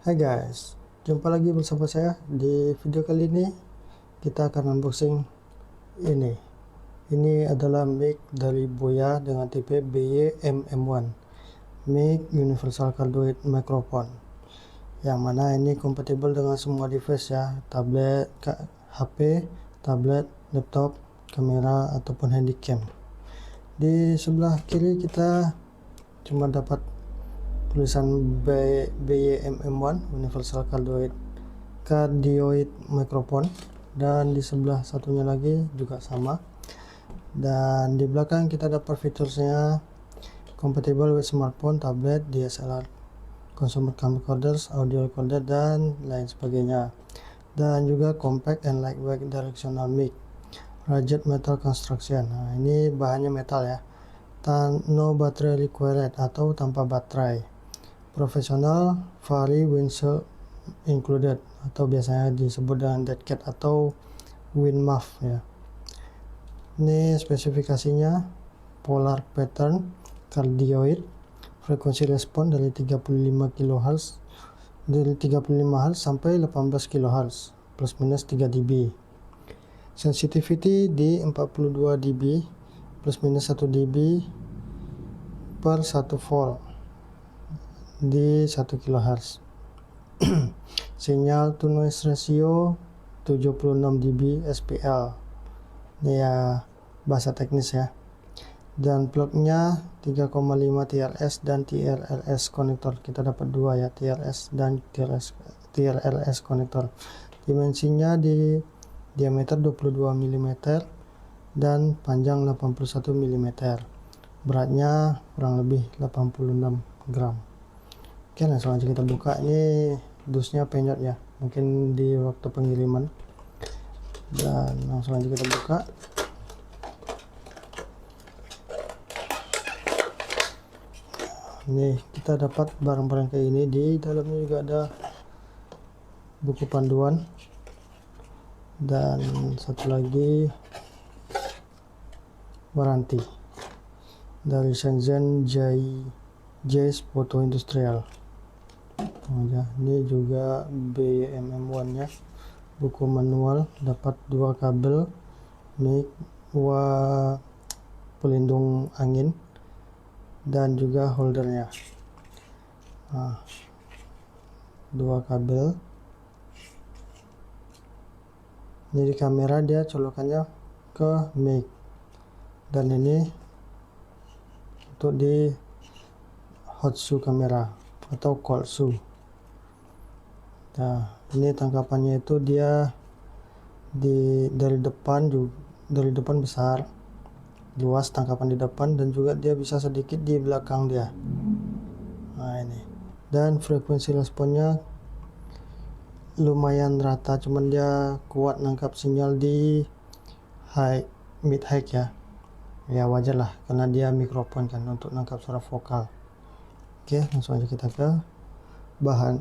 Hai guys, jumpa lagi bersama saya. Di video kali ini kita akan unboxing ini. Ini adalah mic dari Boya dengan tipe BY-MM1, mic Universal Cardioid Microphone, yang mana ini kompatibel dengan semua device ya, tablet, HP, tablet, laptop, kamera ataupun handycam. Di sebelah kiri kita cuma dapat tulisan BY-MM1 Universal Cardioid Microphone, dan di sebelah satunya lagi juga sama. Dan di belakang kita dapat fiturnya compatible with smartphone, tablet, DSLR, consumer camcorders, audio recorder, dan lain sebagainya. Dan juga compact and lightweight directional mic, rugged metal construction. Nah, ini bahannya metal ya. No battery required atau tanpa baterai. Profesional, vari windshield included, atau biasanya disebut dengan dead cat atau wind muff ya. Ini spesifikasinya: polar pattern cardioid, frekuensi respon dari 35 kHz sampai 18 kHz, plus minus 3 dB. Sensitivity di 42 dB, plus minus 1 dB per 1 volt di 1 kHz. Sinyal to noise ratio 76 dB SPL. Ini ya bahasa teknis ya. Dan plugnya 3,5 TRS dan TRLS konektor. Kita dapat dua ya, TRS dan TRLS konektor. Dimensinya di diameter 22 mm dan panjang 81 mm. Beratnya kurang lebih 86 gram. Oke, langsung aja kita buka. Ini dusnya penyot ya, mungkin di waktu pengiriman. Dan langsung aja kita buka. Nih, kita dapat barang-barang kayak ini. Di dalamnya juga ada buku panduan, dan satu lagi waranti dari Shenzhen Jazz Photo Industrial. Ini juga BY-MM1 nya, buku manual, dapat dua kabel mic, pelindung angin, dan juga holdernya. Dua kabel. Ini di kamera dia colokannya ke mic, dan ini untuk di hot shoe kamera atau cold shoe. Nah, ini tangkapannya itu dia dari depan besar, luas tangkapan di depan, dan juga dia bisa sedikit di belakang dia. Nah, ini. Dan frekuensi responnya lumayan rata, cuman dia kuat nangkap sinyal di mid high ya. Ya wajar lah, karena dia mikrofon kan, untuk nangkap suara vokal. Oke, langsung aja kita ke bahan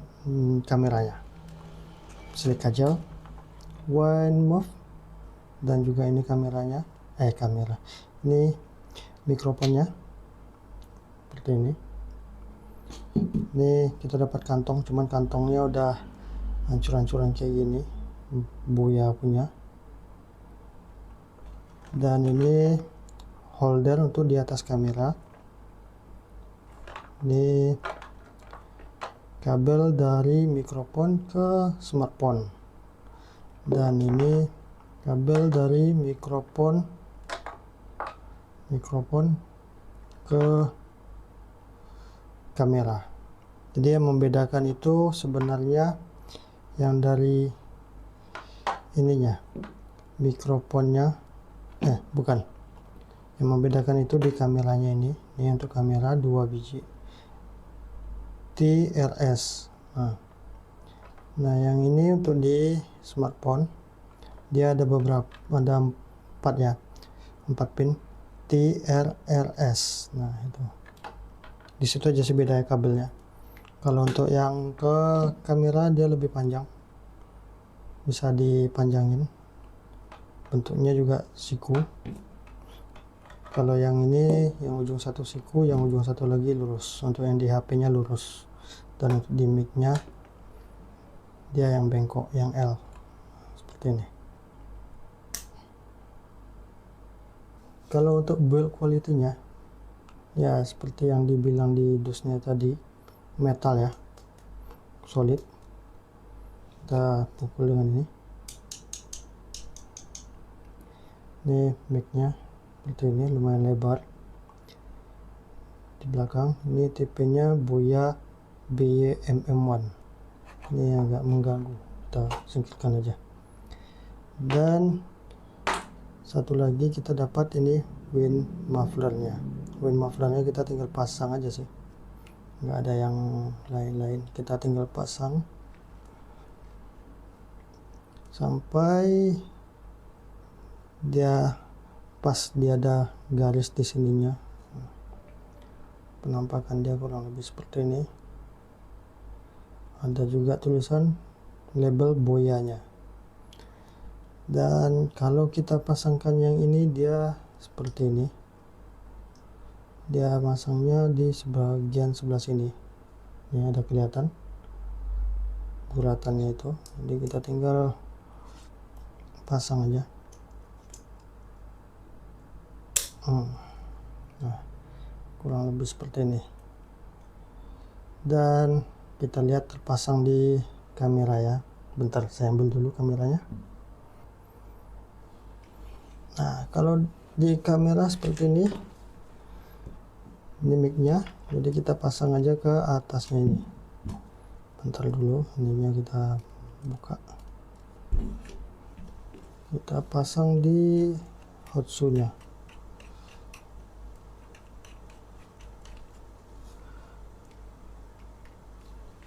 kameranya. Silikon gel, wind muff, dan juga ini kameranya. Ini mikrofonnya seperti ini. Ini kita dapat kantong, cuman kantongnya udah hancur-hancuran kayak gini, Boya punya. Dan ini holder untuk di atas kamera. Ini kabel dari mikrofon ke smartphone, dan ini kabel dari mikrofon ke kamera. Jadi yang membedakan itu sebenarnya yang dari ininya, mikrofonnya, bukan. Yang membedakan itu di kameranya ini untuk kamera 2 biji TRS. Nah, yang ini untuk di smartphone dia ada 4 ya, 4 pin TRLS. Nah, itu di situ aja sih bedanya kabelnya. Kalau untuk yang ke kamera dia lebih panjang, bisa dipanjangin, bentuknya juga siku. Kalau yang ini, yang ujung satu siku, yang ujung satu lagi lurus. Untuk yang di HP nya lurus. Dan untuk di mic nya dia yang bengkok, yang L seperti ini. Kalau untuk build quality-nya ya seperti yang dibilang di dusnya tadi, metal ya, solid. Kita pukul dengan ini mic-nya seperti ini, lumayan lebar di belakang. Ini tipenya Boya BY-MM1, ini agak mengganggu, kita singkirkan aja. Dan satu lagi kita dapat ini wind mufflernya. Wind mufflernya kita tinggal pasang aja sih, nggak ada yang lain-lain, kita tinggal pasang sampai dia pas, dia ada garis di sininya. Penampakan dia kurang lebih seperti ini. Ada juga tulisan label Boyanya. Dan kalau kita pasangkan yang ini, dia seperti ini. Dia masangnya di bagian sebelah sini. Ini ada kelihatan guratannya itu. Jadi kita tinggal pasang aja. Nah, kurang lebih seperti ini. Dan kita lihat terpasang di kamera ya. Bentar, saya ambil dulu kameranya. Nah, kalau di kamera seperti ini mic-nya, jadi kita pasang aja ke atasnya ini. Bentar dulu, ininya kita buka. Kita pasang di hotsu-nya.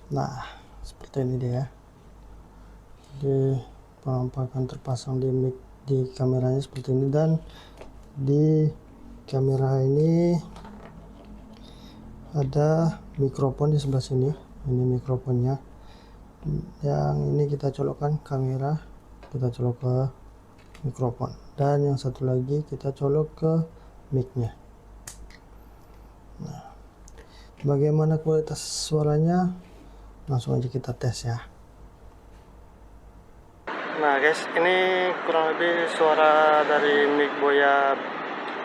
Nah, seperti ini dia. Jadi penampakan terpasang di mic di kameranya seperti ini, dan di kamera ini ada mikrofon di sebelah sini. Ini mikrofonnya. Yang ini kita colokkan kamera, kita colok ke mikrofon, dan yang satu lagi kita colok ke mic-nya. Nah, bagaimana kualitas suaranya? Langsung aja kita tes ya. Nah guys, ini kurang lebih suara dari mic Boya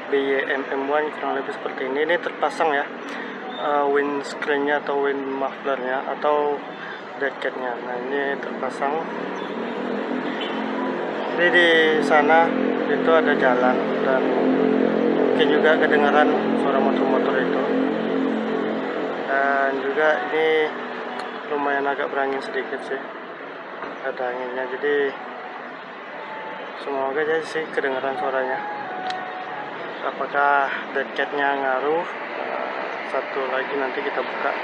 BY-MM1 kurang lebih seperti ini. Ini terpasang ya windscreen-nya atau wind muffler-nya atau deadcat-nya. Nah, ini terpasang. Jadi di sana itu ada jalan, dan mungkin juga kedengaran suara motor-motor itu. Dan juga ini lumayan agak berangin sedikit sih, ada anginnya, jadi semoga aja sih kedengaran suaranya. Apakah deadcat-nya ngaruh? Satu lagi nanti kita buka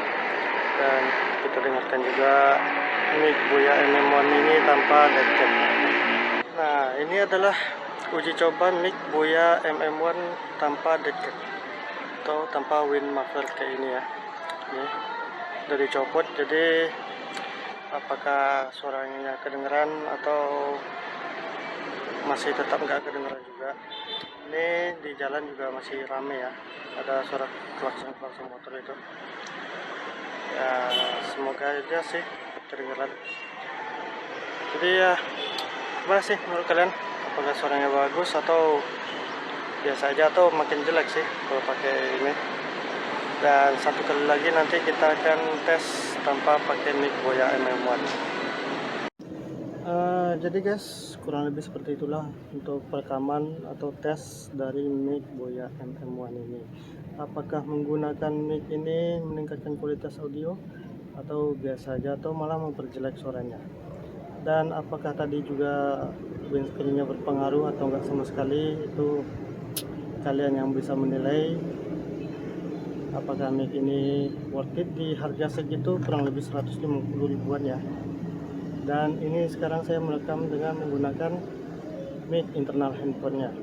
dan kita dengarkan juga mic Boya MM1 ini tanpa deadcat. Nah, ini adalah uji coba mic Boya MM1 tanpa deadcat atau tanpa wind muffler kayak ini ya. Ini udah dicopot, jadi apakah suaranya kedengeran atau masih tetap nggak kedengeran juga. Ini di jalan juga masih rame ya, ada suara klakson motor itu ya. Semoga aja sih kedengeran. Jadi ya, gimana sih menurut kalian? Apakah suaranya bagus atau biasa aja atau makin jelek sih kalau pakai ini? Dan satu kali lagi nanti kita akan tes tanpa pakai mic Boya MM1. Jadi guys, kurang lebih seperti itulah untuk perekaman atau tes dari mic Boya MM1 ini. Apakah menggunakan mic ini meningkatkan kualitas audio atau biasa aja atau malah memperjelek suaranya? Dan apakah tadi juga windscreen-nya berpengaruh atau enggak sama sekali? Itu kalian yang bisa menilai. Apakah mic ini worth it di harga segitu, kurang lebih 150 ribuan ya. Dan ini sekarang saya merekam dengan menggunakan mic internal handphonenya.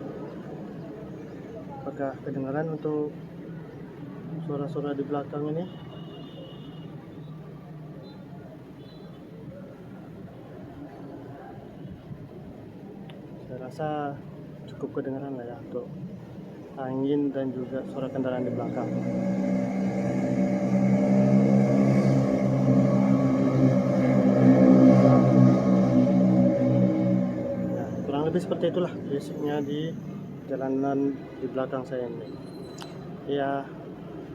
Apakah kedengaran untuk suara-suara di belakang ini? Saya rasa cukup kedengaran lah ya untuk angin dan juga suara kendaraan di belakang. lebih seperti itulah basicnya di jalanan di belakang saya ini. Ya,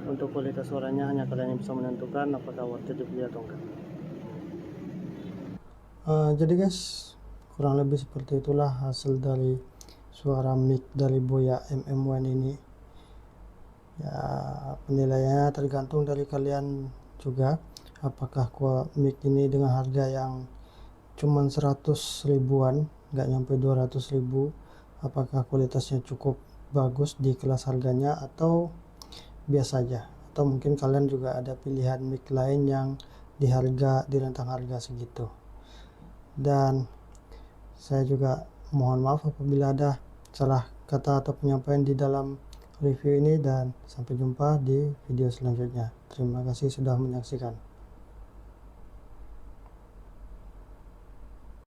untuk kualitas suaranya hanya kalian yang bisa menentukan apakah worth it dibeli atau enggak. Jadi guys, kurang lebih seperti itulah hasil dari suara mic dari Boya MM1 ini. Ya, penilaiannya tergantung dari kalian juga, apakah mic ini dengan harga yang cuman 100 ribuan, nggak nyampe 200 ribu, apakah kualitasnya cukup bagus di kelas harganya atau biasa aja, atau mungkin kalian juga ada pilihan mic lain yang di rentang harga segitu. Dan saya juga mohon maaf apabila ada salah kata atau penyampaian di dalam review ini, dan sampai jumpa di video selanjutnya. Terima kasih sudah menyaksikan.